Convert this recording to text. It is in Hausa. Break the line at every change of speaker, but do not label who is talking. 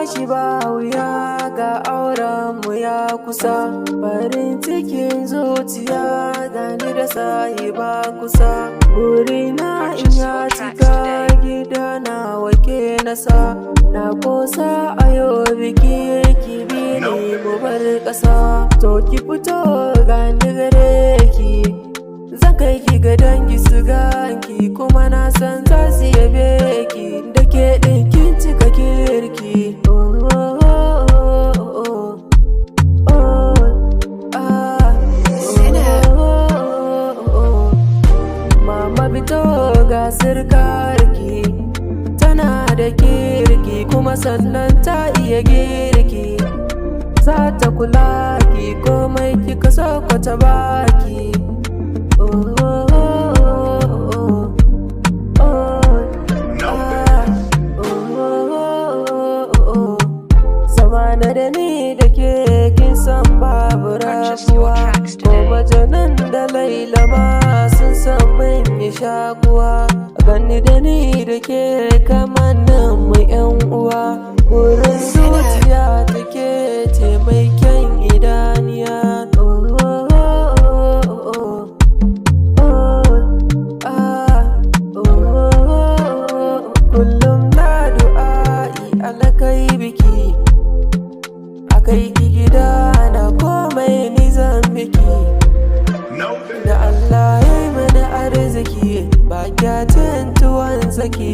tashi ba wuya ga auren mu ya kusa. Farin cikin zuciya gani da sahiba kusa. Burina in ya cika gida na wake nasa. Na kosa ayo biki ki bi ni mu bar ƙasa. To ki fito gani gare ki, zan kai ki ga dangi su ganki, kuma na san za su yabe ki. Da ke ɗin kin cika kirki. Mama fito ga sirkarki, tana da kirki kuma sannan ta iya girki. Za ta kula ki komai kika so ko ta baki. Zamana da ni da ke kin san babu rabuwa, ko majanan da Laila ma sun san mun yi shakuwa. Gani da ni da ke kamannin mu 'yan uwa, wurin zuciya take ce mai kyan idaniya. Kullum na du'a'i alakai biki, akai ki gida na komai ni zan miki. Da Allah ya yi mana arziki, ba kya tuwon zaki.